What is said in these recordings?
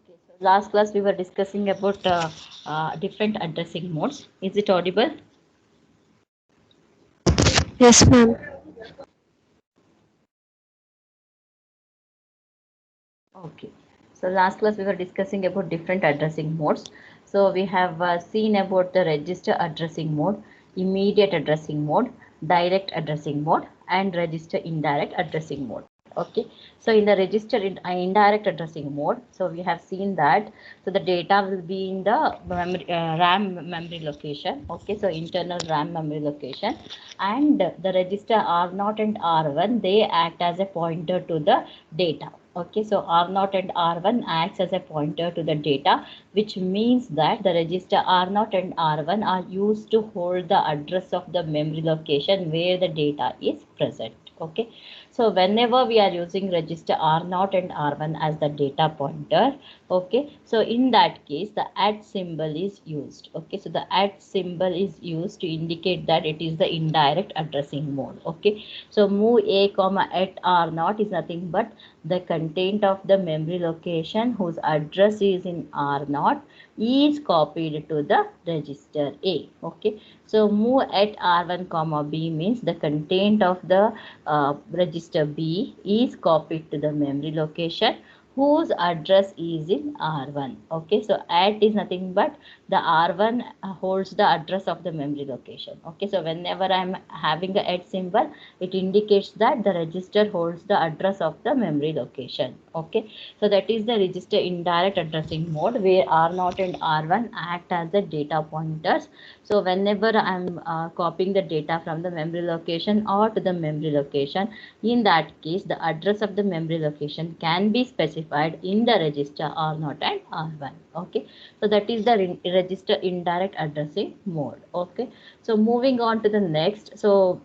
Okay, so last class we were discussing about different addressing modes. Is it audible? Yes, ma'am. Okay, so last class we were discussing about different addressing modes. So we have seen about the register addressing mode, immediate addressing mode, direct addressing mode, and register indirect addressing mode. Okay, so in the register indirect addressing mode, so we have seen that so the data will be in the RAM memory location. Okay, so internal RAM memory location, and the register R0 and R1 they act as a pointer to the data. Okay, so R0 and R1 acts as a pointer to the data, which means that the register R0 and R1 are used to hold the address of the memory location where the data is present. Okay, so whenever we are using register R0 and R1 as the data pointer, okay, so in that case the at symbol is used. Okay, so the at symbol is used to indicate that it is the indirect addressing mode. Okay, so move a comma at R0 is nothing but the content of the memory location whose address is in R0 is copied to the register A. Okay, so move at R1 comma B means the content of the register B is copied to the memory location whose address is in R1. Okay, so at is nothing but the R1 holds the address of the memory location. Okay, so whenever I'm having a at symbol, it indicates that the register holds the address of the memory location. Okay, so that is the register indirect addressing mode where R0 and R1 act as the data pointers. So whenever I'm copying the data from the memory location or to the memory location, in that case the address of the memory location can be specified in the register R0 and R1. Okay, so that is the register indirect addressing mode. Okay, so moving on to the next. So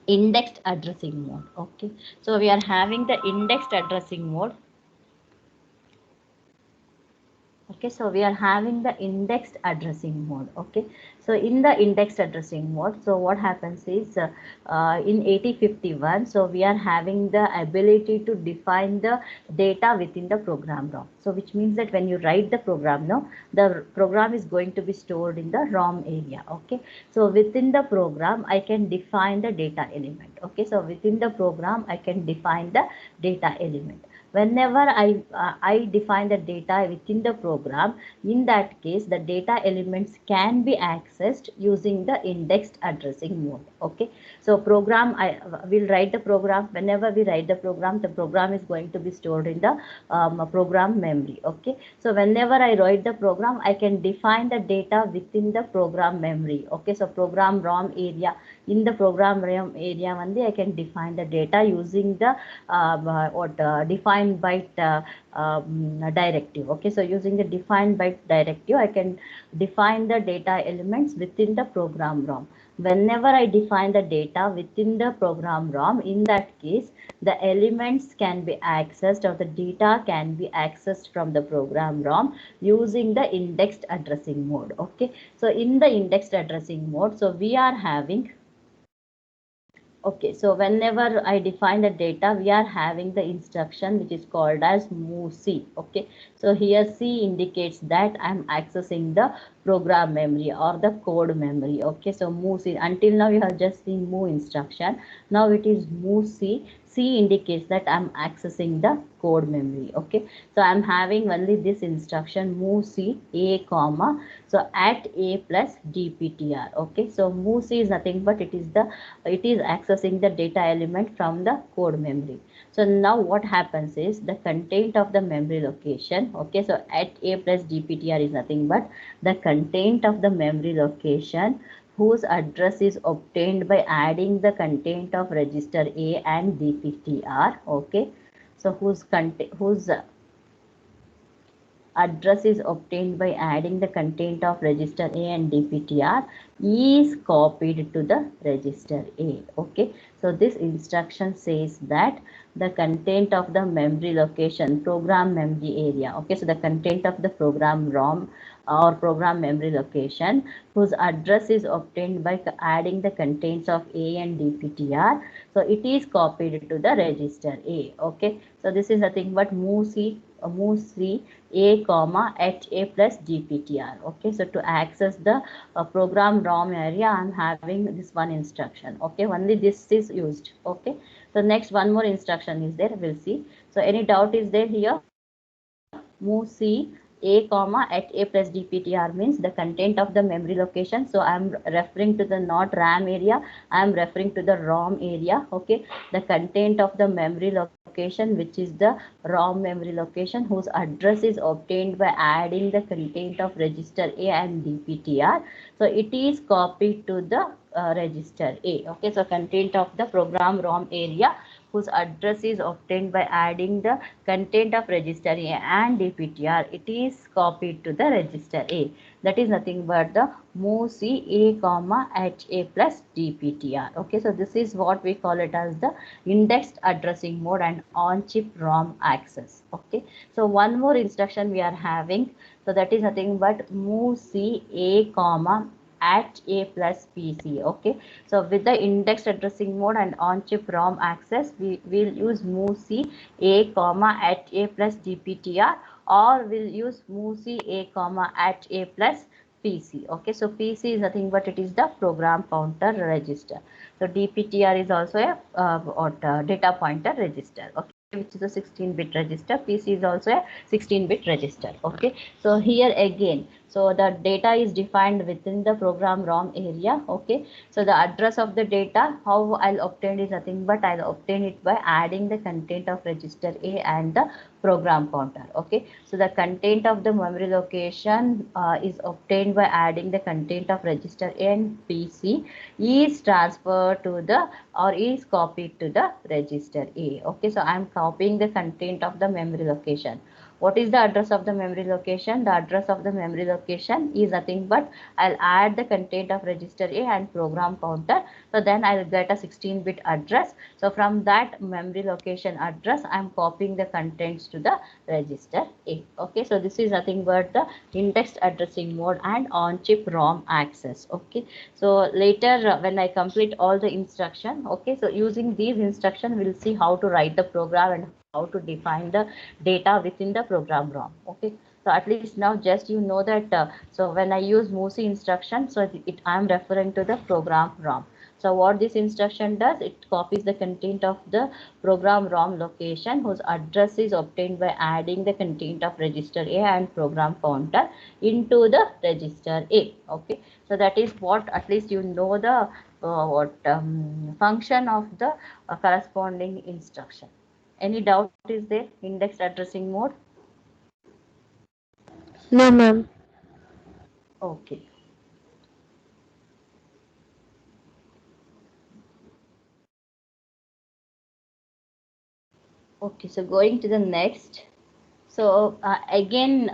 indexed addressing mode. Okay, so we are having the indexed addressing mode. Okay, so we are having the indexed addressing mode. Okay, so in the indexed addressing mode, so what happens is in 8051, so we are having the ability to define the data within the program ROM. So which means that when you write the program now, the program is going to be stored in the ROM area. Okay, so within the program I can define the data element. Okay, so within the program I can define the data element. Whenever I define the data within the program, in that case the data elements can be accessed using the indexed addressing mode. Okay, so program I will write the program. Whenever we write the program is going to be stored in the program memory. Okay, so whenever I write the program, I can define the data within the program memory. Okay, so program ROM area, in the program ROM area only I can define the data using the defined byte directive. Okay, so using the defined byte directive I can define the data elements within the program ROM. Whenever I define the data within the program ROM, in that case the elements can be accessed, or the data can be accessed from the program ROM using the indexed addressing mode. Okay, so in the indexed addressing mode, so we are having. Okay, so whenever I define the data, we are having the instruction which is called as move C. Okay, so here C indicates that I'm accessing the program memory or the code memory. Okay, so move C. Until now you have just seen move instruction. Now it is move C. C indicates that I'm accessing the code memory. Okay, so I'm having only this instruction move C A comma, so at A plus dptr. Okay, so move C is nothing but it is accessing the data element from the code memory. So now what happens is the content of the memory location. Okay, so at A plus dptr is nothing but the content of the memory location whose address is obtained by adding the content of register A and dptr. Okay, so whose address is obtained by adding the content of register A and dptr is copied to the register A. Okay, so this instruction says that the content of the memory location program memory area. Okay, so the content of the program ROM or program memory location whose address is obtained by adding the contents of A and dptr, so it is copied to the register A. Okay, so this is nothing but move C move C A comma at A plus DPTR. Okay, so to access the program ROM area, I'm having this one instruction. Okay, only this is used. Okay, so next one more instruction is there. We'll see. So any doubt is there here? Move C A comma at A plus DPTR means the content of the memory location. So I'm referring to the not RAM area. I'm referring to the ROM area. Okay, the content of the memory location, which is the ROM memory location, whose address is obtained by adding the content of register A and DPTR. So it is copied to the register A. Okay, so content of the program ROM area whose address is obtained by adding the content of register A and DPTR, it is copied to the register A. That is nothing but the move C A comma at A plus DPTR. Okay, so this is what we call it as the indexed addressing mode and on-chip ROM access. Okay, so one more instruction we are having. So that is nothing but move C A comma at A plus PC. Okay, so with the indexed addressing mode and on-chip ROM access, we will use move C A comma at A plus DPTR, or we'll use move C A comma at A plus PC. Okay, so PC is nothing but it is the program pointer register. So DPTR is also a data pointer register. Okay, which is a 16-bit register. PC is also a 16-bit register. Okay, so here again, so the data is defined within the program ROM area. Okay, so the address of the data, how I'll obtain is nothing but I'll obtain it by adding the content of register A and the program pointer. Okay, so the content of the memory location is obtained by adding the content of register A and PC is transferred to the or is copied to the register A. Okay, so I'm copying the content of the memory location. What is the address of the memory location? The address of the memory location is nothing but I'll add the content of register A and program counter. So then I'll get a 16-bit address. So from that memory location address, I'm copying the contents to the register A. Okay, so this is nothing but the indexed addressing mode and on-chip ROM access. Okay, so later when I complete all the instruction, okay, so using these instruction, we'll see how to write the program and how to define the data within the program ROM. Okay, so at least now just you know that so when I use MOSI instruction, so I'm referring to the program ROM. So what this instruction does, it copies the content of the program ROM location whose address is obtained by adding the content of register A and program pointer into the register A. Okay, so that is what at least you know the function of the corresponding instruction. Any doubt is there? Indexed addressing mode. No, ma'am. Okay. Okay, so going to the next. So again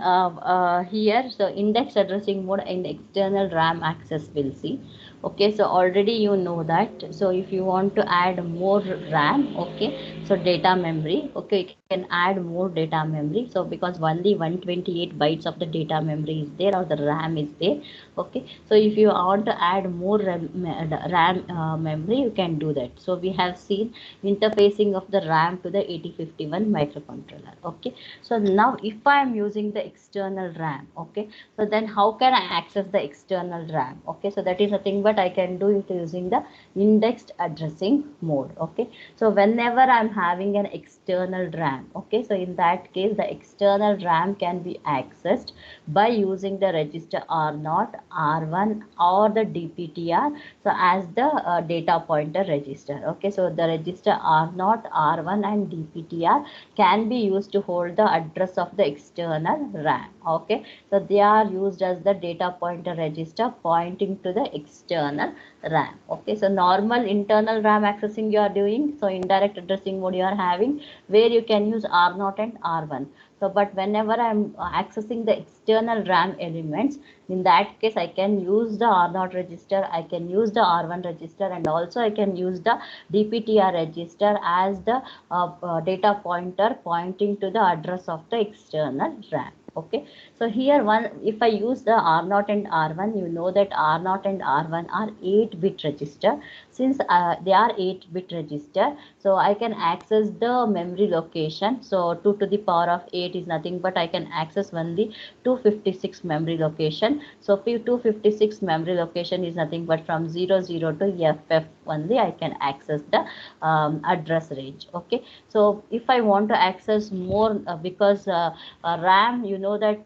here, so index addressing mode and external RAM access we'll see. Okay, so already you know that. So if you want to add more RAM, okay, so data memory, okay, you can add more data memory. So because only 128 bytes of the data memory is there or the RAM is there. Okay, so if you want to add more RAM memory, you can do that. So we have seen interfacing of the RAM to the 8051 microcontroller. Okay, so now if I am using the external RAM, okay, so then how can I access the external RAM? Okay, so that is nothing but I can do it using the indexed addressing mode. Okay, so whenever I'm having an external RAM, okay, so in that case the external RAM can be accessed by using the register R0, R1 or the DPTR, so as the data pointer register. Okay, so the register R0, R1 and DPTR can be used to hold the address of the external RAM. Okay, so they are used as the data pointer register pointing to the external RAM. Okay, so normal internal RAM accessing you are doing, so indirect addressing mode you are having, where you can use R0 and R1. So but whenever I'm accessing the external RAM elements, in that case I can use the R0 register, I can use the R1 register, and also I can use the DPTR register as the data pointer pointing to the address of the external RAM. Okay, so here one, if I use the R0 and R1, you know that R0 and R1 are 8-bit register. Since they are 8-bit register, so I can access the memory location. So 2 to the power of 8 is nothing but I can access only 256 memory location. So 256 memory location is nothing but from 00 to FF only I can access the address range. Okay, so if I want to access more, because RAM, you know that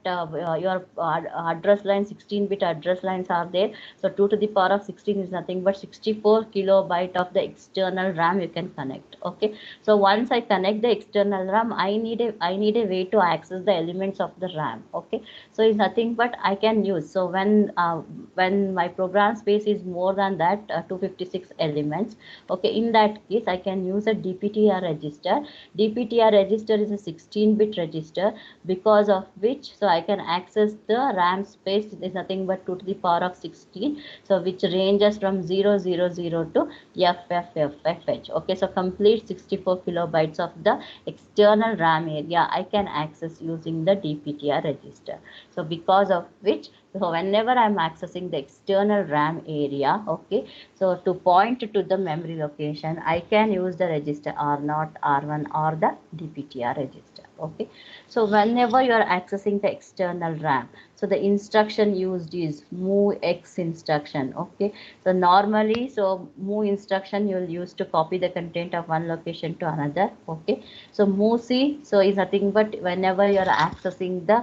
your address line, 16-bit address lines are there. So 2 to the power of 16 is nothing but 64 kilobyte of the external RAM you can connect. Okay, so once I connect the external RAM, I need a way to access the elements of the RAM. Okay, so it's nothing but I can use. So when my program space is more than that 256 elements, okay, in that case I can use a DPTR register. DPTR register is a 16-bit register, because of which so I can access the RAM space is nothing but 2 to the power of 16, so which ranges from 000 to FFFFH. Okay, so complete 64 kilobytes of the external RAM area I can access using the DPTR register. So because of which, so whenever I'm accessing the external RAM area, okay, so to point to the memory location, I can use the register R0, R1 or the DPTR register. Okay, so whenever you are accessing the external RAM, so the instruction used is MOVX instruction. Okay, so normally, so move instruction you'll use to copy the content of one location to another. Okay, so MOVC so is nothing but whenever you are accessing the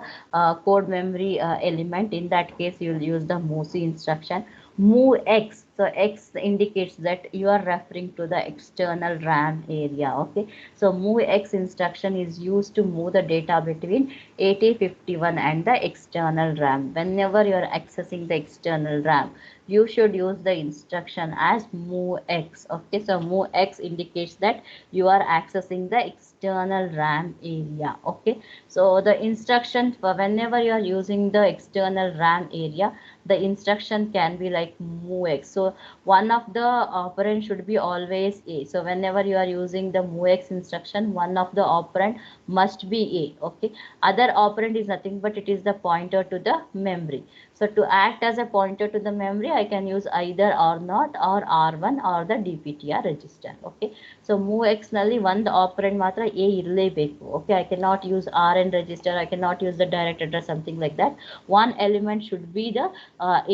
code memory element, in that case you'll use the MOVC instruction. Move X, so X indicates that you are referring to the external RAM area. Okay, so move X instruction is used to move the data between 8051 and the external RAM. Whenever you are accessing the external RAM, you should use the instruction as move X. Okay, so move X indicates that you are accessing the external RAM area. Okay, so the instruction for whenever you are using the external RAM area, the instruction can be like MOVX. So one of the operand should be always A. So whenever you are using the MOVX instruction, one of the operand must be A. Okay, other operand is nothing but it is the pointer to the memory. So to act as a pointer to the memory, I can use either R0 or R1 or the DPTR register. Okay, so MOVX ನಲ್ಲಿ ಒಂದು operand ಮಾತ್ರ A ಇರಲೇಬೇಕು. Okay, I cannot use RN register, I cannot use the direct address, something like that. One element should be the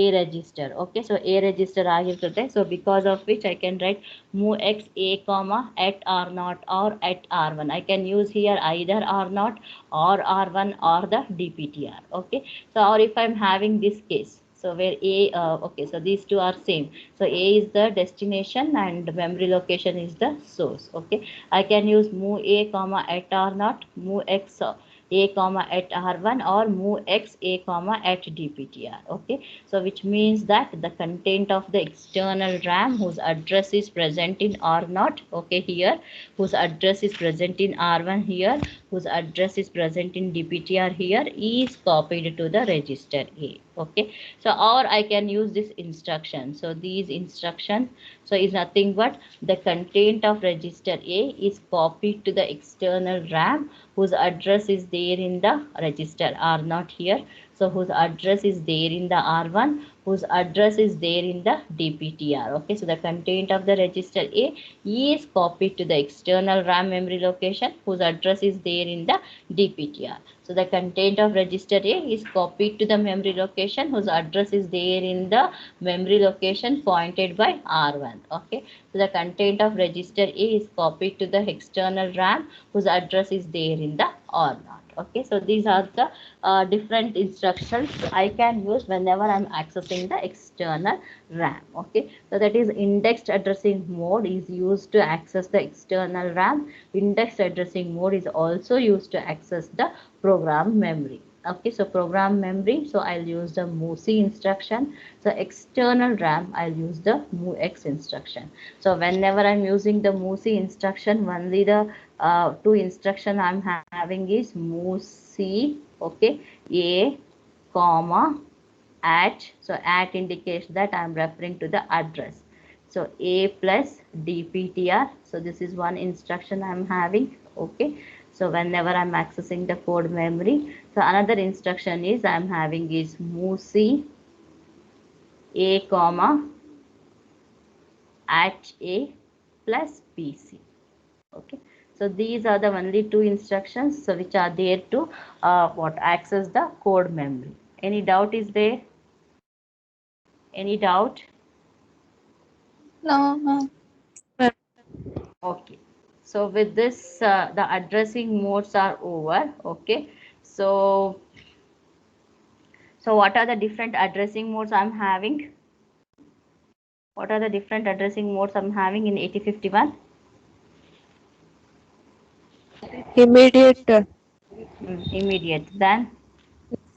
A register. Okay, so A register ಆಗಿರ್ತದೆ. So because of which I can write MOVX A comma at R0 or at R1. I can use here either R0 or R1 or the DPTR. Okay, so or if I'm having this case, so where A okay, so these two are same, so A is the destination and memory location is the source. Okay, I can use move A comma at R0, move X A comma at R1 or move X A comma at DPTR. Okay, so which means that the content of the external RAM whose address is present in R0, okay, here, whose address is present in R1 here, whose address is present in DPTR here, is copied to the register A. Okay, so or I can use this instruction. So these instruction so is nothing but the content of register A is copied to the external RAM whose address is there in the register R0 here, so whose address is there in the R1, whose address is there in the DPTR. Okay, so the content of the register A is copied to the external RAM memory location whose address is there in the DPTR. So the content of register A is copied to the memory location whose address is there in the memory location pointed by R1. Okay, so the content of register A is copied to the external RAM whose address is there in the R0. Okay, so these are the different instructions I can use whenever I'm accessing the external RAM. Okay, so that is indexed addressing mode is used to access the external RAM. Indexed addressing mode is also used to access the program memory. Okay, so program memory, so I'll use the MOVC instruction. So external RAM, I'll use the MOVX instruction. So whenever I'm using the MOVC instruction, only the two instruction I'm having is MOVC, okay, A comma at, so at indicates that I'm referring to the address. So A plus DPTR, so this is one instruction I'm having. Okay, So whenever I'm accessing the code memory, so another instruction is I'm having is movc a comma at a plus bc. Okay, so these are the only two instructions so which are there to what access the code memory. Any doubt is there? Any doubt? No, no. Okay, so with this the addressing modes are over. Okay, so what are the different addressing modes I'm having? What are the different addressing modes I'm having in 8051? Immediate, Immediate, then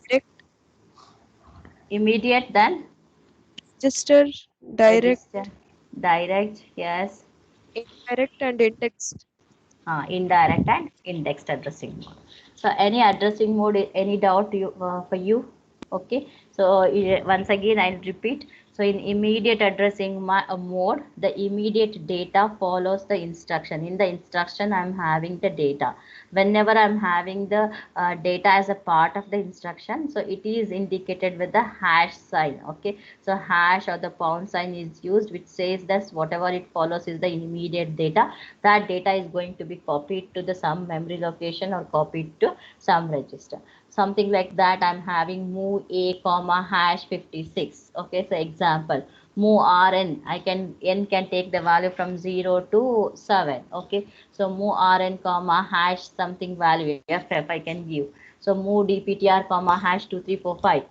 direct, immediate, then register, direct, register, direct, yes, indirect, and indexed. indirect and indexed addressing mode. So any addressing mode, any doubt for you? Okay, so once again I'll repeat. So in immediate addressing mode, the immediate data follows the instruction. In the instruction, I'm having the data. Whenever I'm having the data as a part of the instruction, so it is indicated with the hash sign. Okay, so hash or the pound sign is used, which says that whatever it follows is the immediate data. That data is going to be copied to the some memory location or copied to some register. Something like that, I'm having move a comma hash 56. Okay, so example, move rn, I can n can take the value from 0 to 7. Okay, so move rn comma hash something value ff I can give. So move dptr comma hash 2345.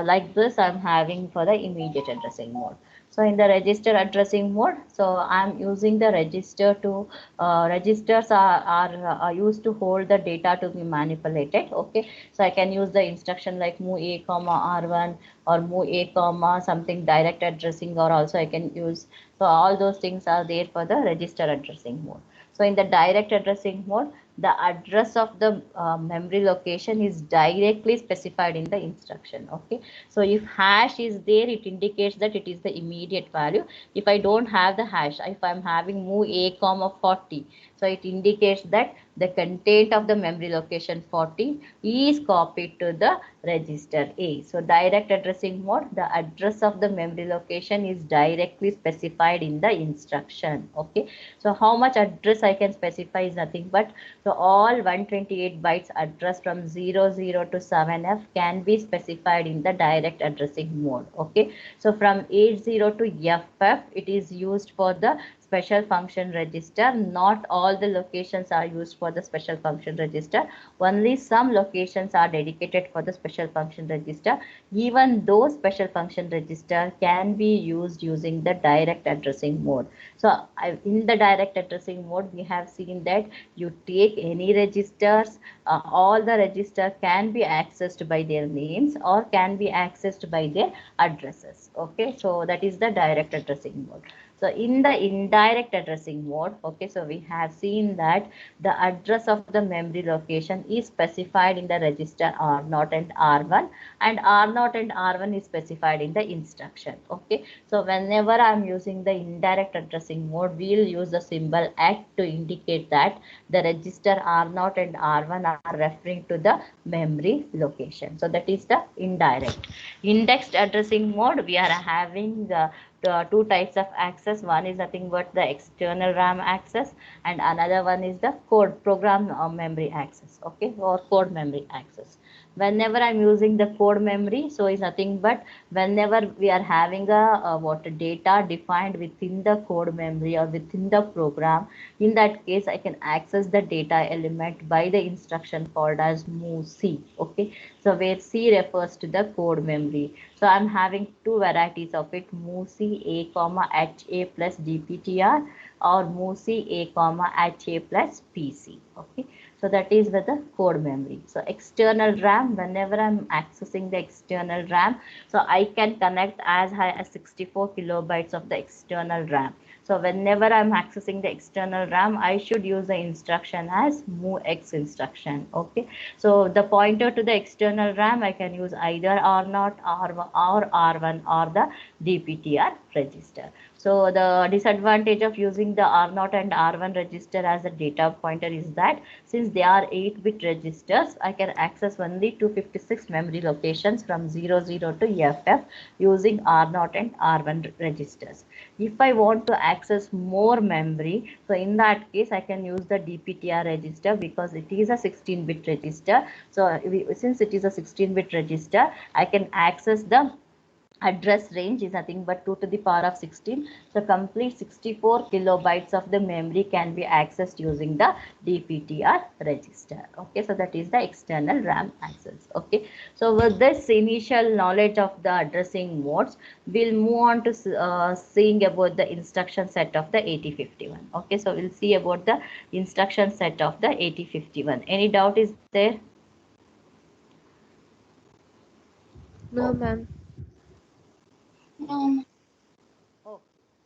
Like this I'm having for the immediate addressing mode. So in the register addressing mode, so I'm using the register to registers are used to hold the data to be manipulated. Okay, so I can use the instruction like move a comma r1 or move a comma something direct addressing, or also I can use, so all those things are there for the register addressing mode. So in the direct addressing mode, the address of the memory location is directly specified in the instruction. Okay, so if hash is there, it indicates that it is the immediate value. If I don't have the hash, if I'm having move a comma 40, so it indicates that the content of the memory location 40 is copied to the register A. So direct addressing mode, the address of the memory location is directly specified in the instruction. Okay, so how much address I can specify is nothing but, so all 128 bytes address from 00 to 7F can be specified in the direct addressing mode. Okay, so from 80 to FF, it is used for the special function register. Not all the locations are used for the special function register. Only some locations are dedicated for the special function register. Even though special function register can be used using the direct addressing mode. So in the direct addressing mode, we have seen that you take any registers, all the register can be accessed by their names or can be accessed by their addresses. Okay, so that is the direct addressing mode. So in the indirect addressing mode, okay, so we have seen that the address of the memory location is specified in the register R0 and R1, and R0 and R1 is specified in the instruction. Okay, so whenever I'm using the indirect addressing mode, we'll use the symbol at to indicate that the register R0 and R1 are referring to the memory location. So that is the indirect. Indexed addressing mode, we are having the two types of access. One is nothing but the external RAM access, and another one is the code program memory access. Okay, or code memory access. Whenever I'm using the code memory, so is nothing but whenever we are having a what data defined within the code memory or within the program, in that case I can access the data element by the instruction called as move C. Okay, so where C refers to the code memory. So I'm having two varieties of it, move C a comma HA plus DPTR, or move C a comma HA plus PC. Okay, so that is with the code memory. So external RAM, whenever I'm accessing the external RAM, so I can connect as high as 64 kilobytes of the external RAM. So whenever I'm accessing the external RAM, I should use the instruction as MOVX instruction. Okay, so the pointer to the external RAM, I can use either R0, R1, or R1 or the DPTR register. So the disadvantage of using the R0 and R1 register as a data pointer is that since they are 8-bit registers, I can access only 256 memory locations from 00 to FF using R0 and R1 registers. If I want to access more memory, so in that case I can use the DPTR register because it is a 16-bit register. So since it is a 16-bit register, I can access the address range is nothing but 2 to the power of 16. So complete 64 kilobytes of the memory can be accessed using the DPTR register. Okay, so that is the external RAM access. Okay, so with this initial knowledge of the addressing modes, we'll move on to seeing about the instruction set of the 8051. Okay, so we'll see about the instruction set of the 8051. Any doubt is there? No, ma'am.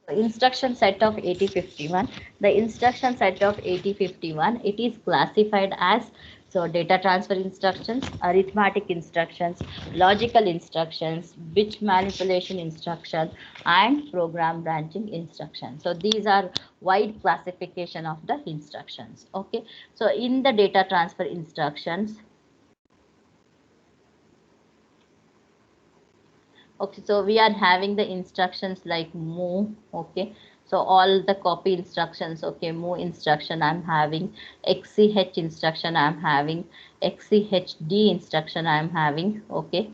Instruction set of 8051. The instruction set of 8051, it is classified as so data transfer instructions, arithmetic instructions, logical instructions, bit manipulation instruction, and program branching instructions. So these are wide classification of the instructions. Okay, so in the data transfer instructions, okay, so we are having the instructions like move. Okay, so all the copy instructions. Okay, move instruction I'm having, XCH instruction I'm having, XCHD instruction I'm having. Okay,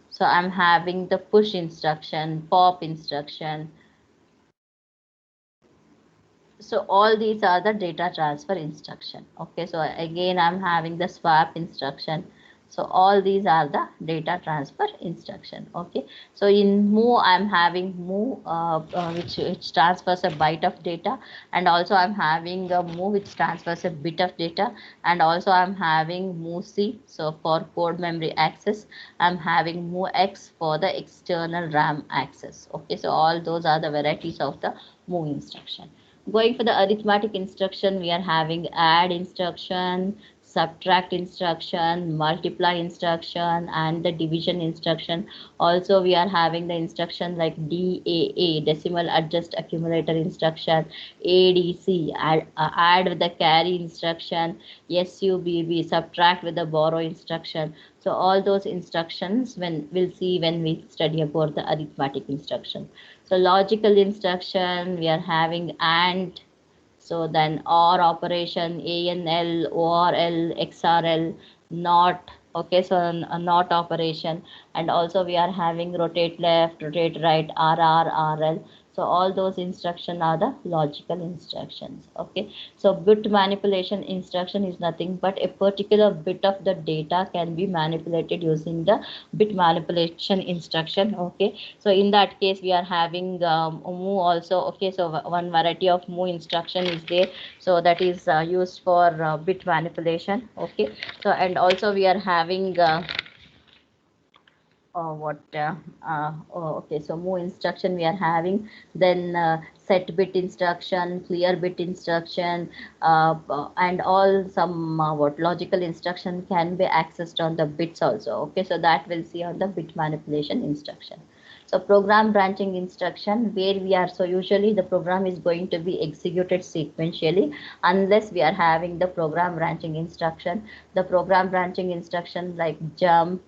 so I'm having the push instruction, pop instruction. So all these are the data transfer instruction. Okay, so again I'm having the swap instruction. So all these are the data transfer instruction. Okay, so in move I'm having move which transfers a byte of data, and also I'm having a move which transfers a bit of data, and also I'm having move C, so for code memory access. I'm having move X for the external RAM access. Okay, so all those are the varieties of the move instruction. Going for the arithmetic instruction, we are having add instruction, subtract instruction, multiply instruction, and the division instruction. Also, we are having the instruction like DAA, decimal adjust accumulator instruction, ADC, add with the carry instruction, SUBB, subtract with the borrow instruction. So all those instructions when we'll see when we study about the arithmetic instruction. So logical instruction, we are having AND, so then OR operation, ANL, ORL, XRL, NOT, okay, so a NOT operation, and also we are having rotate left, rotate right, RR, RL. So all those instructions are the logical instructions. Okay, so bit manipulation instruction is nothing but a particular bit of the data can be manipulated using the bit manipulation instruction. Okay, so in that case we are having move also. Okay, so one variety of move instruction is there, so that is used for bit manipulation. Okay, so and also we are having what okay, so move instruction we are having, then set bit instruction, clear bit instruction, and all some what logical instruction can be accessed on the bits also. Okay, so that we'll see on the bit manipulation instruction. So program branching instruction, where we are, so usually the program is going to be executed sequentially unless we are having the program branching instruction. The program branching instruction like jump.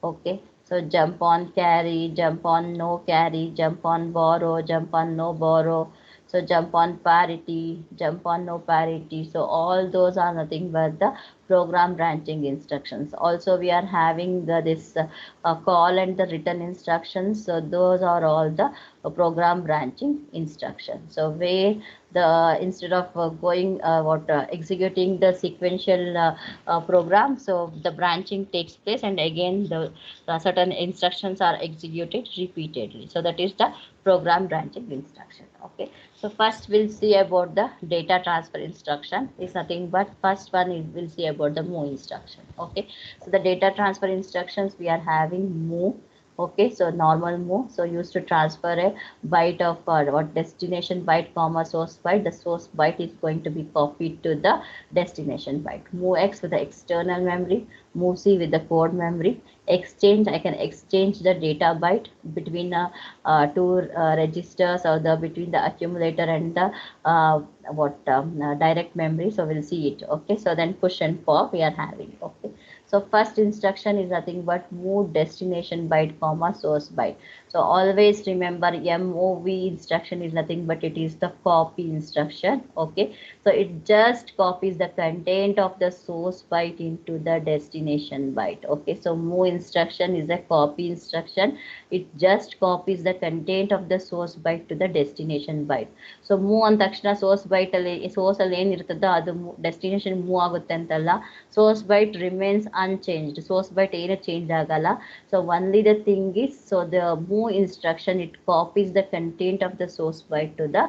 Okay, so jump on carry, jump on no carry, jump on borrow, jump on no borrow. So jump on parity, jump on no parity. So all those are nothing but the program branching instructions. Also we are having this call and the return instructions. So those are all the program branching instructions. So where the instead of going executing the sequential program, so the branching takes place, and again the certain instructions are executed repeatedly. So that is the program branching instruction. Okay, so first we'll see about the data transfer instruction. Is nothing but first one is we'll see about the move instruction. Okay, so the data transfer instructions we are having move, Okay, so normal move. So used to transfer a byte of what destination byte comma source byte. The source byte is going to be copied to the destination byte. Move X with the external memory. Move C with the code memory. Exchange, I can exchange the data byte between two registers, or the between the accumulator and the direct memory. So we'll see it. Okay, so then push and pop we are having. Okay, so first instruction is nothing but move destination byte comma source byte. So always remember MOV instruction is nothing but it is the copy instruction. Okay, so it just copies the content of the source byte into the destination byte. Okay, so move instruction is a copy instruction. It just copies the content of the source byte to the destination byte. So move ಅಂದ ತಕ್ಷಣ source byte ಅಲ್ಲಿ source ಅಲ್ಲಿ ಏನಿರ್ತದೋ ಅದು destination move ಆಗುತ್ತೆ ಅಂತಲ್ಲ. Source byte remains unchanged. Source byte ಏನು change ಆಗಲ್ಲ. So only the thing is, so the move instruction it copies the content of the source byte to the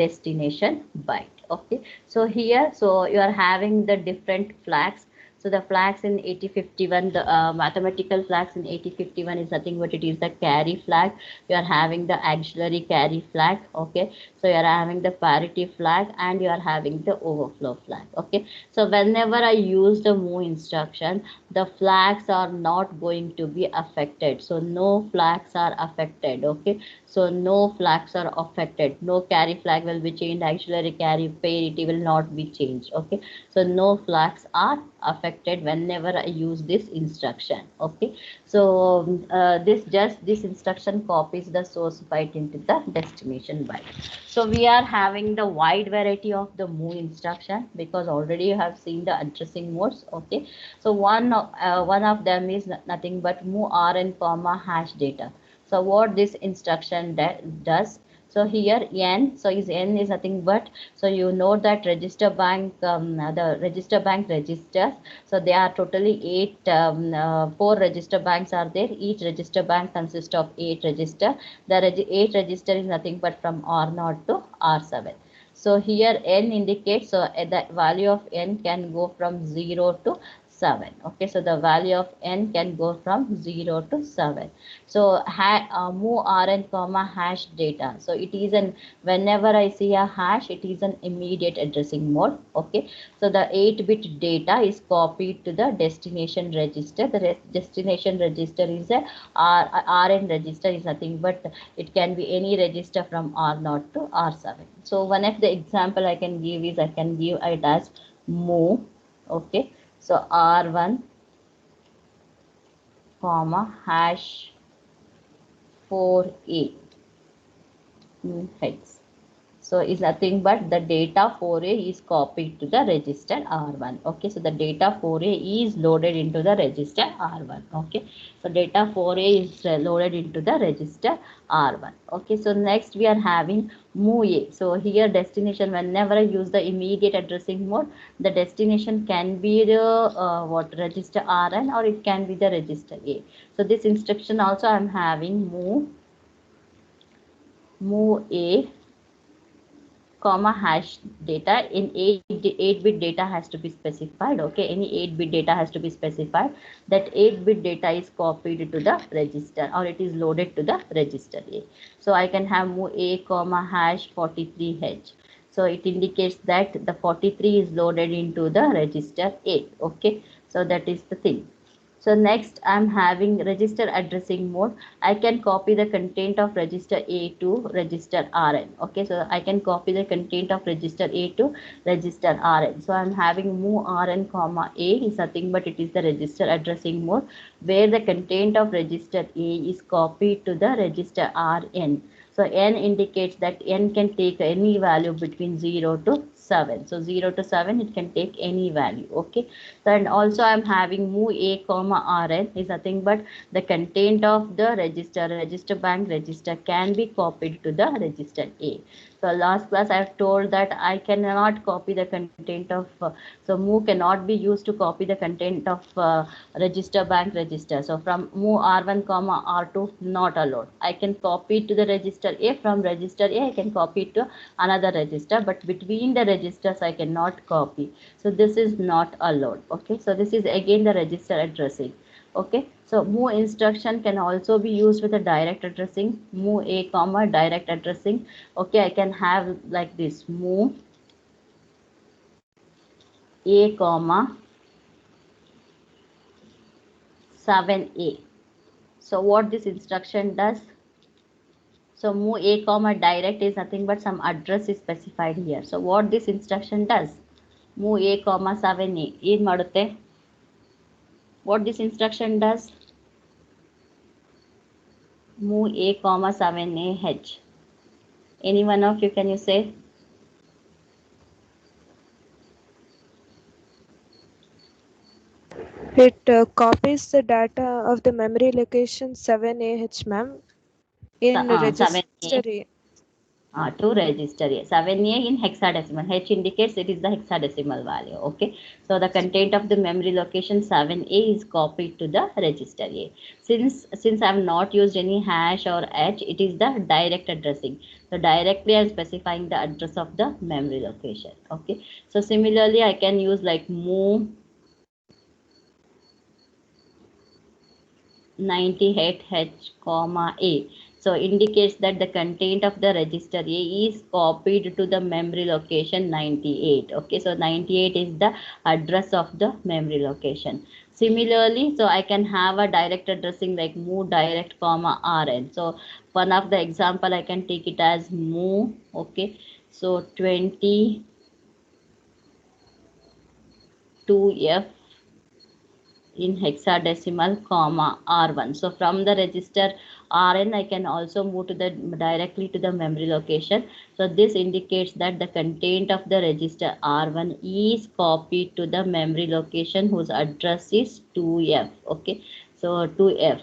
destination byte. Okay, so here, so you are having the different flags. So the flags in 8051, the mathematical flags in 8051 is nothing but it is the carry flag. You are having the auxiliary carry flag. Okay, so you are having the parity flag and you are having the overflow flag. Okay, so whenever I use the move instruction, the flags are not going to be affected. So no flags are affected. Okay, so no flags are affected. No carry flag will be changed. Auxiliary carry parity will not be changed. Okay, so no flags are affected whenever I use this instruction. Okay, so this instruction copies the source byte into the destination byte. So we are having the wide variety of the move instruction because already you have seen the addressing modes. Okay, so one of them is nothing but move rn comma hash data. So what this instruction does, so here n, so is n is nothing but, so you know that register bank, the register bank registers, so there are totally four register banks are there. Each register bank consists of 8 register. The 8 register is nothing but from R0 to R7. So here n indicates, so the value of n can go from 0 to 7. Okay, so the value of n can go from 0 to 7. So move rn comma hash data. So it is an, whenever I see a hash, it is an immediate addressing mode. Okay, so the 8-bit data is copied to the destination register. The destination register is a rn register is nothing but it can be any register from R0 to R7. So one of the example I can give is, I can give it as move. Okay, so R1 comma hash 4A hex. So is nothing but the data 4A is copied to the register R1. Okay, so the data 4A is loaded into the register R1. Okay, so data 4A is loaded into the register R1. Okay, so next we are having move A. So here destination, whenever I use the immediate addressing mode, the destination can be the register Rn, or it can be the register A. So this instruction also I am having move A comma hash data. In 8-bit data has to be specified. Okay, any 8-bit data has to be specified. That 8-bit data is copied to the register, or it is loaded to the register A. So I can have move A comma hash 43H. So it indicates that the 43 is loaded into the register A. Okay, so that is the thing. So next I'm having register addressing mode. I can copy the content of register A to register Rn. Okay, so I can copy the content of register A to register Rn. So I'm having move Rn comma A is nothing but it is the register addressing mode where the content of register A is copied to the register Rn. So n indicates that n can take any value between 0 to 7. So 0 to 7 it can take any value. Okay, so and also I'm having move A comma Rn is nothing but the content of the register bank register can be copied to the register A. So last class I have told that I cannot copy the content of so move cannot be used to copy the content of register bank register. So from move R1 comma R2 not allowed. I can copy it to the register A. From register A I can copy it to another register, but between the registers I cannot copy. So this is not allowed. Okay, so this is again the register addressing. Okay, So move instruction can also be used with a direct addressing, move a comma direct addressing. Okay, I can have like this, move a comma 7a. So what this instruction does, so move a comma direct is nothing but some address is specified here. So what this instruction does, move a comma 7a ಏನ್ ಮಾಡುತ್ತೆ, what this instruction does, move a comma 7a h. Any one of you, can you say? It copies the data of the memory location 7AH, ma'am, in 7a register A. to register A. 7a in hexadecimal. H indicates it is the hexadecimal value. Okay. So the content of the memory location 7a is copied to the register A. Since I have not used any hash or H, it is the direct addressing. So directly I am specifying the address of the memory location. Okay. So similarly, I can use like move 98h comma A. So indicates that the content of the register A is copied to the memory location 98. Okay, so 98 is the address of the memory location. Similarly, so I can have a direct addressing like move direct comma RN. So one of the example I can take it as move. Okay, so 22F in hexadecimal comma R1. So from the register Rn, I can also move to the directly to the memory location. So this indicates that the content of the register R1 is copied to the memory location whose address is 2F. Okay, so 2F.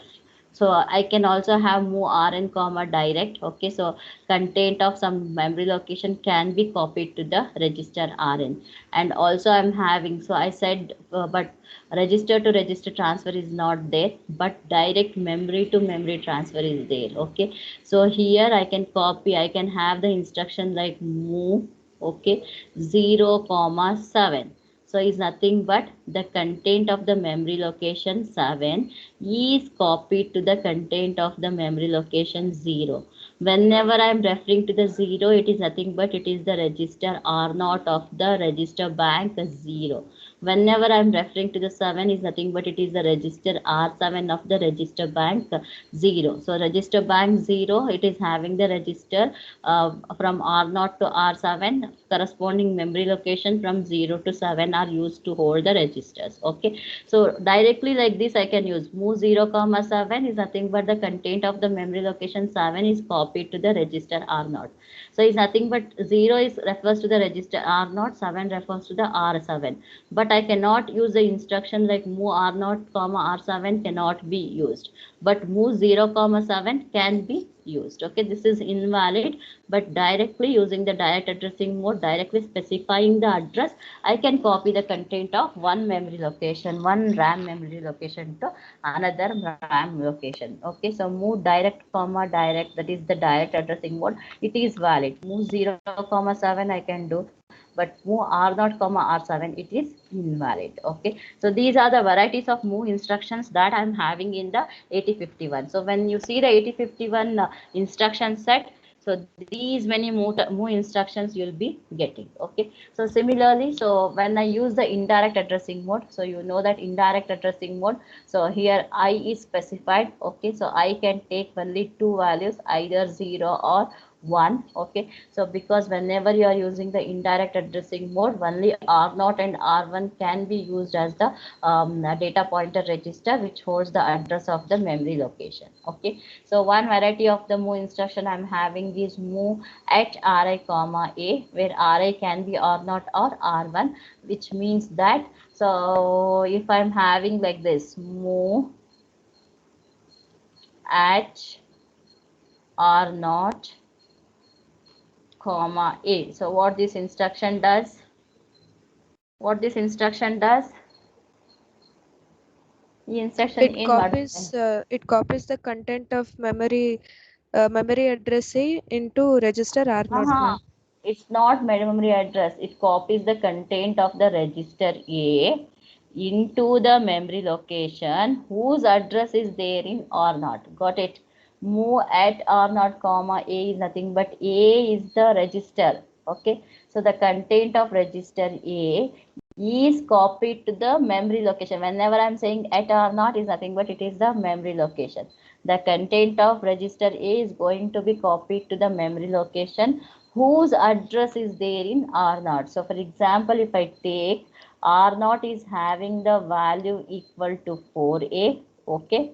So I can also have move Rn comma direct. Okay, so content of some memory location can be copied to the register Rn. And also I'm having, so I said, but register to register transfer is not there, but direct memory to memory transfer is there. Okay, so here I can copy, I can have the instruction like move, okay, 0 comma 7. So is nothing but the content of the memory location 7 is copied to the content of the memory location 0. Whenever I am referring to the 0, it is nothing but it is the register R0 of the register bank 0. Whenever I am referring to the 7 is nothing but it is the register R7 of the register bank 0. So register bank 0, it is having the register from R0 to R7, corresponding memory location from 0 to 7 are used to hold the registers. Okay, so directly like this I can use move 0 comma 7 is nothing but the content of the memory location 7 is copied to the register R0. So it's nothing but 0 is refers to the register R0, 7 refers to the R7. But I cannot use the instruction like move R0 comma R7 cannot be used. But move 0 comma 7 can be used. Okay, this is invalid, but directly using the direct addressing mode, directly specifying the address, I can copy the content of one memory location, one RAM memory location to another RAM location. Okay, so move direct comma direct, that is the direct addressing mode, it is valid. Move 0 comma 7 I can do, but move R0 comma R7 it is invalid. Okay, so these are the varieties of move instructions that I'm having in the 8051. So when you see the 8051 instruction set, so these many move instructions you'll be getting. Okay, so similarly, so when I use the indirect addressing mode, so you know that indirect addressing mode, so here I is specified. Okay, so I can take only two values, either 0 or 1. Okay, so because whenever you are using the indirect addressing mode, only R0 and R1 can be used as the data pointer register which holds the address of the memory location. Okay, so one variety of the move instruction I'm having is move at Ri comma A, where Ri can be R0 or R1, which means that, so if I'm having like this, move at R0 comma A. So what this instruction does? What this instruction does? The instruction It in copies the content of memory address A into register R0, ma'am. It's not memory address. It copies the content of the register A into the memory location whose address is there in R0. Got it? Move at R0 comma A is nothing but A is the register. Okay. So the content of register A is copied to the memory location. Whenever I'm saying at R0 is nothing but it is the memory location. The content of register A is going to be copied to the memory location whose address is there in R0. So for example, if I take R0 is having the value equal to 4A, okay.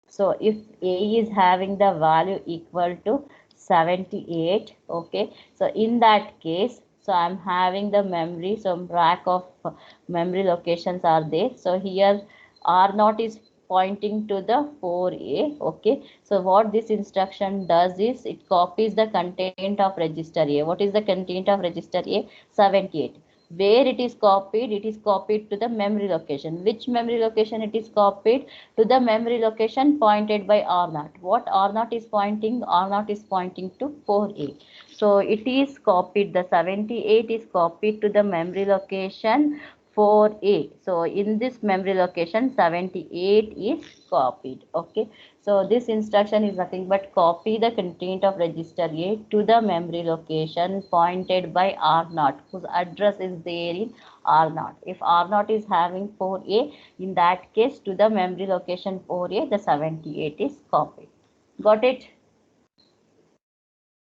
So if A is having the value equal to 78, okay. So in that case, so I'm having the memory, so rack of memory locations are there. So here R0 is pointing to the 4A, okay. So what this instruction does is it copies the content of register A. What is the content of register A? 78. Where it is copied to the memory location. Which memory location it is copied? To the memory location pointed by R0. What R0 is pointing? R0 is pointing to 4A. So it is copied, the 78 is copied to the memory location 4A. So in this memory location 78 is copied. Okay. So this instruction is nothing but copy the content of register A to the memory location pointed by R0 whose address is there in R0. If R0 is having 4A, in that case to the memory location 4A the 78 is copied. Got it?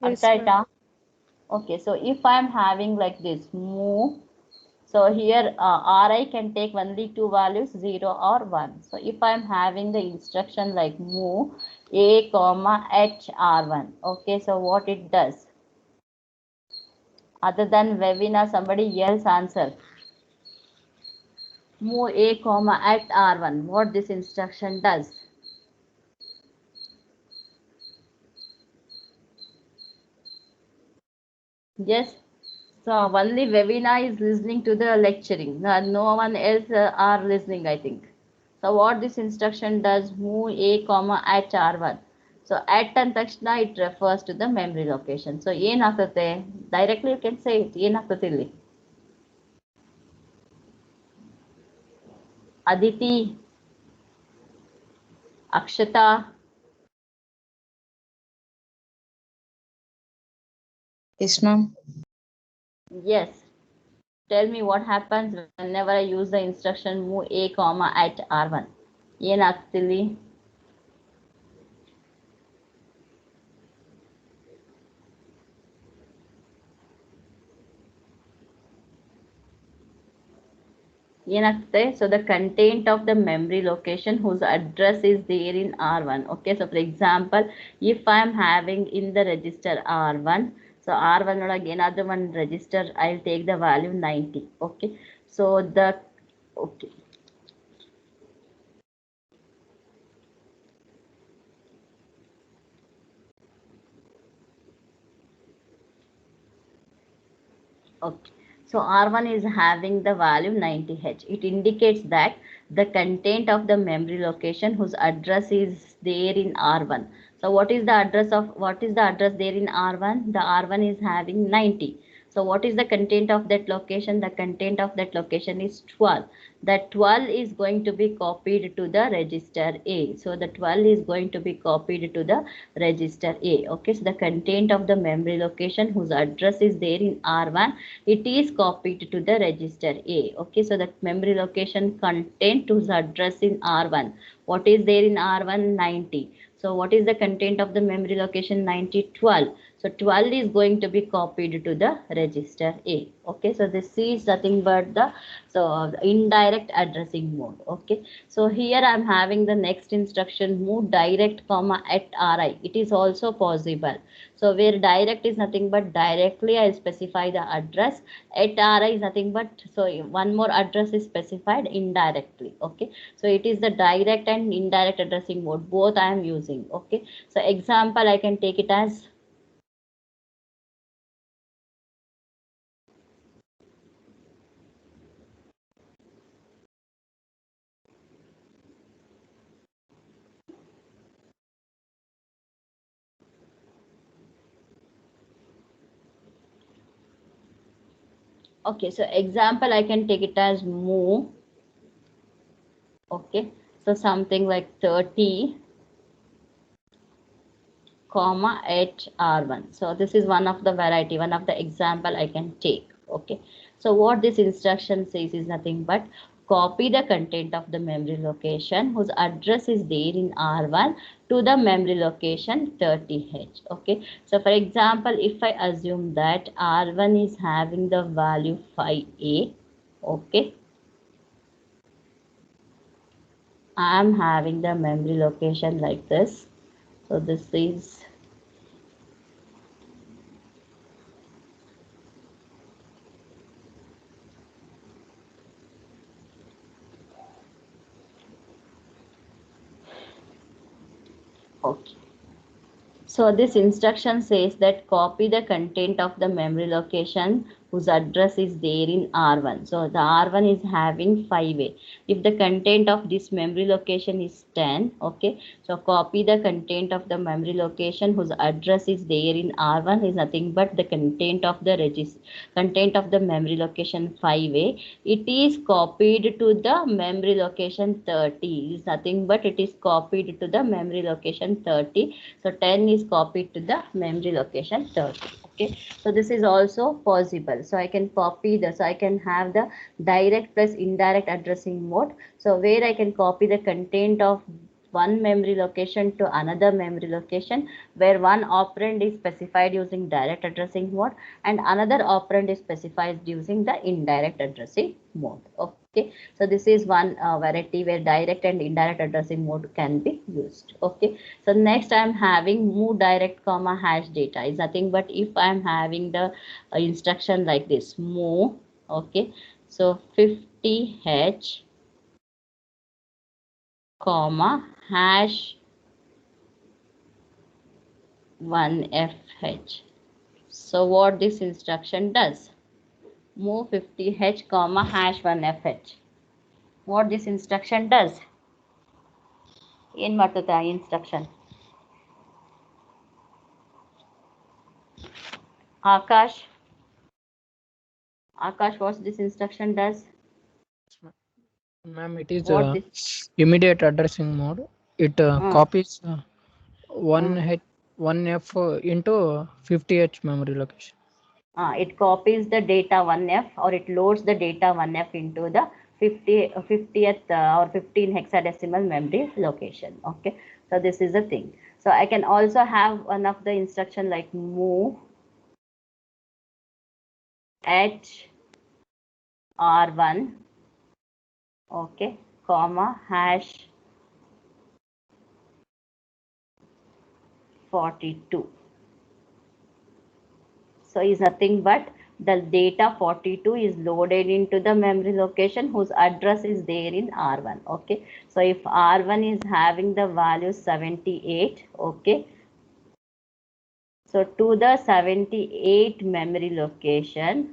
Yes, ma'am. Okay, so if I am having like this move, so here Ri can take only two values 0 or 1. So if I am having the instruction like move A comma H R1, okay, so what it does? Other than Vevina, somebody else answer. Move A comma at R1, what this instruction does? Yes. So only Vevina is listening to the lecturing. No one else are listening, I think. So what this instruction does, move A comma at R1. So at and takshana it refers to the memory location. So ಏನಾಗ್ತದೆ? Directly you can say it. ಏನಾಗ್ತದೆ ಇಲ್ಲಿ? Aditi, Akshata. Yes, ma'am. Yes. Tell me what happens whenever I use the instruction move A comma at R1. ಏನಾಗ್ತಿಲ್ಲಿ? ಏನಾಗ್ತದೆ? So the content of the memory location whose address is there in R1. Okay, so for example, if I am having in the register R1, so R1 ಒಳಗೆ ಏನಾದ್ರು ಒಂದು register, I'll take the value 90. Okay, so the okay. Okay, so R1 is having the value 90H. It indicates that the content of the memory location whose address is there in R1. So what is the address there in R1? The R1 is having 90. So what is the content of that location? The content of that location is 12. That 12 is going to be copied to the register A. So the 12 is going to be copied to the register A. Okay, so the content of the memory location whose address is there in R1, it is copied to the register A. Okay, so the memory location content whose address in R1. What is there in R1? 90. So what is the content of the memory location? 90, 12. So 12 is going to be copied to the register A. Okay, so this is nothing but the indirect addressing mode. Okay, so here I'm having the next instruction move direct comma at Ri. It is also possible. So where direct is nothing but directly I specify the address. At Ri is nothing but, so one more address is specified indirectly. Okay, so it is the direct and indirect addressing mode, both I am using. Okay, so example I can take it as okay, so example I can take it as move Okay, so something like 30 comma at R1. So this is one of the variety, one of the example I can take. Okay, so what this instruction says is nothing but copy the content of the memory location whose address is there in R1 to the memory location 30H. Okay, so for example, if I assume that R1 is having the value 5A, okay, I am having the memory location like this. So this is okay. So this instruction says that copy the content of the memory location whose address is there in R1. So the R1 is having 5A. If the content of this memory location is 10, okay, so copy the content of the memory location whose address is there in R1 is nothing but the content of the content of the memory location 5A. It is copied to the memory location 30. Is nothing but it is copied to the memory location 30. So 10 is copied to the memory location 30. Okay, so this is also possible. So I can copy this. So I can have the direct plus indirect addressing mode. So where I can copy the content of one memory location to another memory location, where one operand is specified using direct addressing mode and another operand is specified using the indirect addressing mode. Okay, so this is one variety where direct and indirect addressing mode can be used. Okay, so next I am having move direct comma hash data is nothing but if I am having the instruction like this move, okay, so 50H comma hash 1FH. So what this instruction does, move 50H comma hash 1FH. What this instruction does, in mattuta instruction, Akash, what this instruction does? Ma'am, it is What this? immediate addressing mode. It copies Uh, 1F into 50H memory location. it copies the data 1F or it loads the data 1F into the 50th or 15 hexadecimal memory location. Okay, so this is the thing. So I can also have one of the instruction like move at R1, okay, comma hash 42. So is nothing but the data 42 is loaded into the memory location whose address is there in R1. Okay, so if R1 is having the value 78, okay, so to the 78 memory location,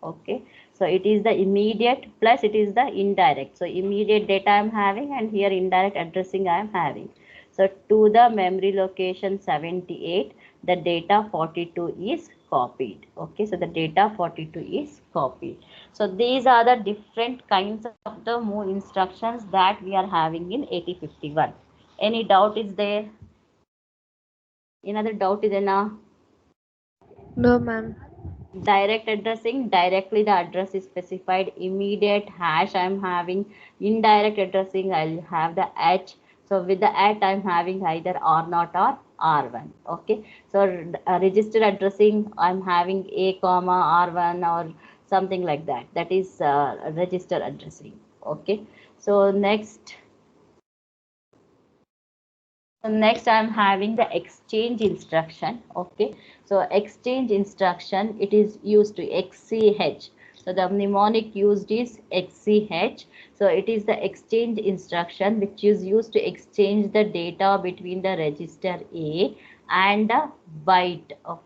okay, so it is the immediate plus it is the indirect. So immediate data I am having and here indirect addressing I am having. So to the memory location 78, the data 42 is copied. Okay, so the data 42 is copied. So these are the different kinds of the move instructions that we are having in 8051. Any doubt is there? Another doubt is there now? No, ma'am. Direct addressing, directly the address is specified. Immediate hash I'm having. Indirect addressing, I'll have the H. So with the at I'm having either R0 or R1. Okay, so register addressing I'm having A comma R1 or something like that. That is register addressing. Okay, so next I'm having the exchange instruction. Okay, so exchange instruction, it is used to XCH. So the mnemonic used is XCH. So it is the exchange instruction which is used to exchange the data between the register A and a byte of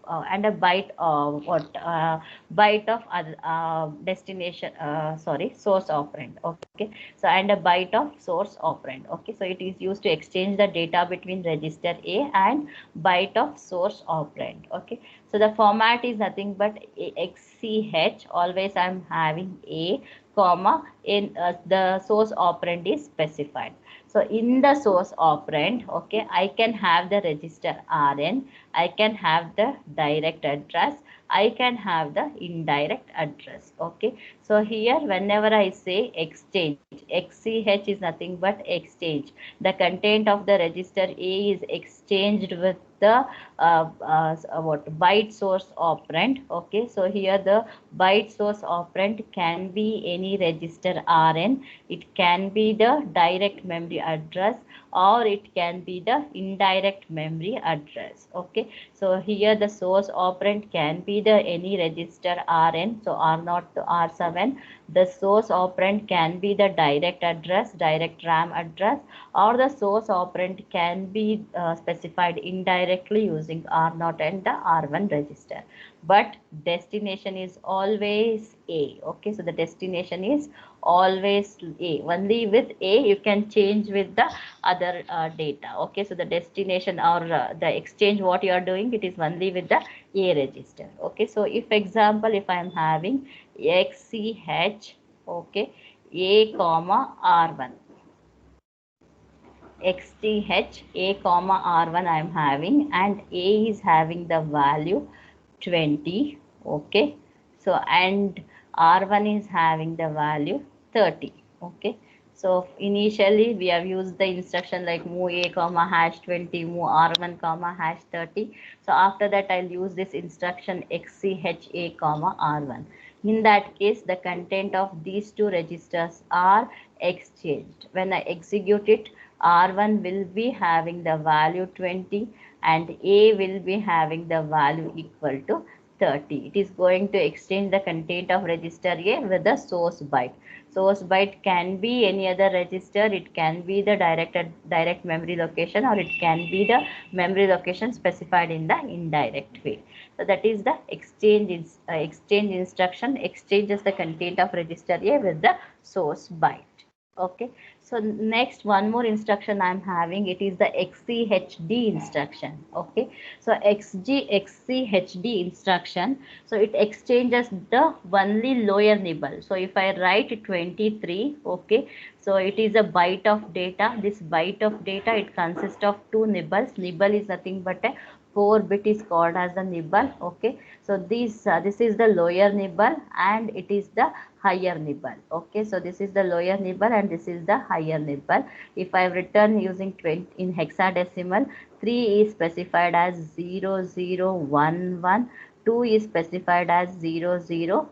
byte of destination, sorry, source operand. Okay, so and a byte of source operand. Okay, so it is used to exchange the data between register A and byte of source operand. Okay, so the format is nothing but XCH. Always I'm having A comma in the source operand is specified. So in the source operand, okay, I can have the register Rn, I can have the direct address, I can have the indirect address. Okay, so here whenever I say exchange, XCH is nothing but exchange. The content of the register A is exchanged with the what byte source operand. Okay, so here the byte source operand can be any register Rn, it can be the direct memory address, or it can be the indirect memory address. Okay, so here the source operand can be the any register Rn, so R0 to R7. The source operand can be the direct address, direct RAM address, or the source operand can be specified indirectly using R0 and the R1 register. But destination is always A. Okay, so the destination is always A. Only with A you can change with the other data. Okay, so the destination or the exchange what you are doing, it is only with the A register. Okay, so if example, if I am having XCH, okay, A comma R1, XTH A comma R1 I am having, and A is having the value 20. Okay, so and R1 is having the value 30. Okay, so initially we have used the instruction like move A comma hash 20, move R1 comma hash 30. So after that I'll use this instruction XCH A comma R1. In that case, the content of these two registers are exchanged. When I execute it, R1 will be having the value 20 and A will be having the value equal to 30. It is going to exchange the content of register A with the source byte. Source byte can be any other register, it can be the direct memory location, or it can be the memory location specified in the indirect way. So that is the exchange instruction, exchanges the content of register A with the source byte. Okay, so next one more instruction I'm having, it is the XCHD instruction. Okay, so XCHD instruction, so it exchanges the only lower nibble. So if I write 23, okay, so it is a byte of data. This byte of data, it consists of two nibbles. Nibble is nothing but a 4-bit is called as the nibble. Okay, so this is the lower nibble and it is the higher nibble. Okay, so this is the lower nibble and this is the higher nibble. If I return using 20 in hexadecimal, 3 is specified as 0011, 2 is specified as 0010.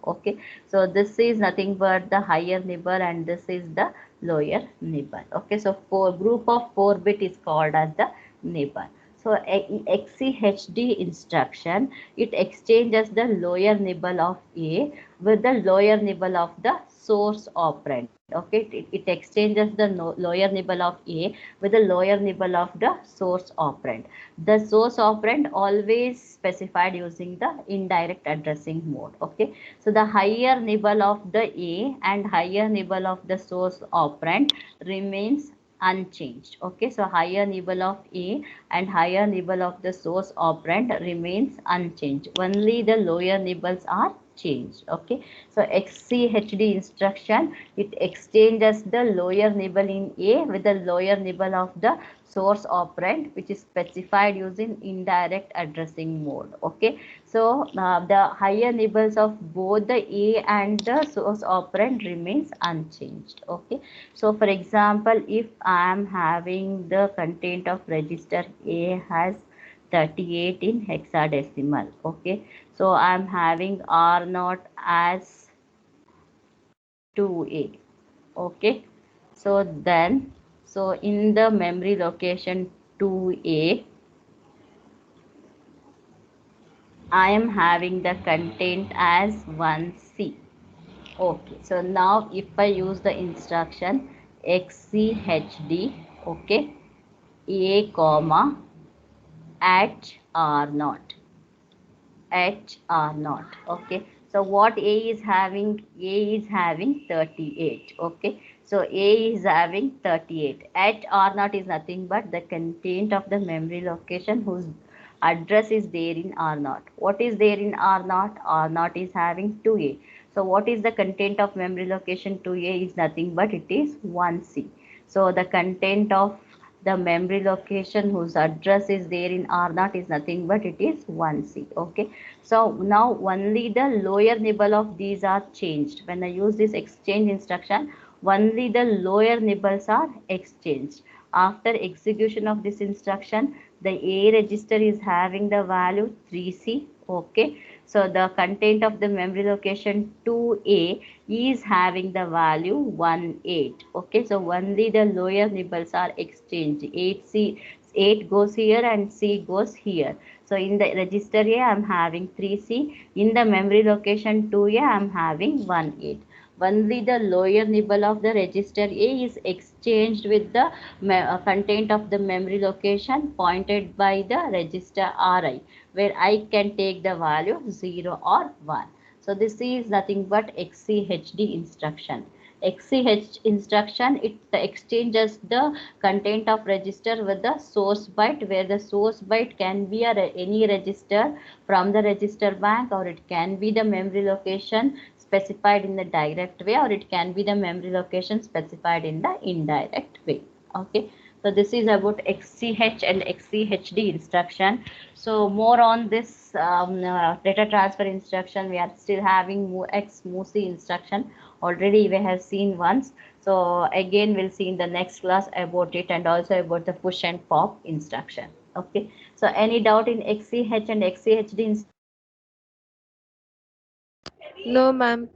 Okay, so this is nothing but the higher nibble and this is the lower nibble. Okay, so group of 4-bit is called as the nibble. So XCHD instruction, it exchanges the lower nibble of A with the lower nibble of the source operand. Okay, it exchanges the lower nibble of A with the lower nibble of the source operand. The source operand always specified using the indirect addressing mode. Okay, so the higher nibble of the A and higher nibble of the source operand remains unchanged. Okay, so higher nibble of A and higher nibble of the source operand remains unchanged. Only the lower nibbles are changed. Okay, so XCHD instruction, it exchanges the lower nibble in A with the lower nibble of the source operand, which is specified using indirect addressing mode. Okay, so the higher nibbles of both the A and the source operand remains unchanged. Okay, so for example, if I am having the content of register A has 38 in hexadecimal. Okay, so I am having R0 as 2A. Okay, so then, so in the memory location 2A, I am having the content as 1C. Okay, so now if I use the instruction XCHD, okay, A comma at R0, at R0. Okay, so what A is having? A is having 38. Okay, so A is having 38. At R0 is nothing but the content of the memory location whose address is there in R0. What is there in R0? R0 is having 2A. So what is the content of memory location 2A is nothing but it is 1C. So the content of the memory location whose address is there in R0 is nothing but it is 1C. Okay. So now only the lower nibble of these are changed. When I use this exchange instruction, only the lower nibbles are exchanged. After execution of this instruction, the A register is having the value 3C. Okay. So the content of the memory location 2A is having the value 18. Okay. So only the lower nibbles are exchanged. 8C, 8 goes here and C goes here. So in the register A, I am having 3C. In the memory location 2A, I am having 18. Only the lower nibble of the register A is exchanged with the content of the memory location pointed by the register Ri, where I can take the value 0 or 1. So this is nothing but XCHD instruction. XCH instruction, it exchanges the content of register with the source byte, where the source byte can be any register from the register bank, or it can be the memory location specified in the direct way, or it can be the memory location specified in the indirect way. Okay. So this is about XCH and XCHD instruction. So more on this data transfer instruction, we are still having XMOSI instruction. Already we have seen once. So again we'll see in the next class about it, and also about the push and pop instruction. Okay. So any doubt in XCH and XCHD? No, ma'am.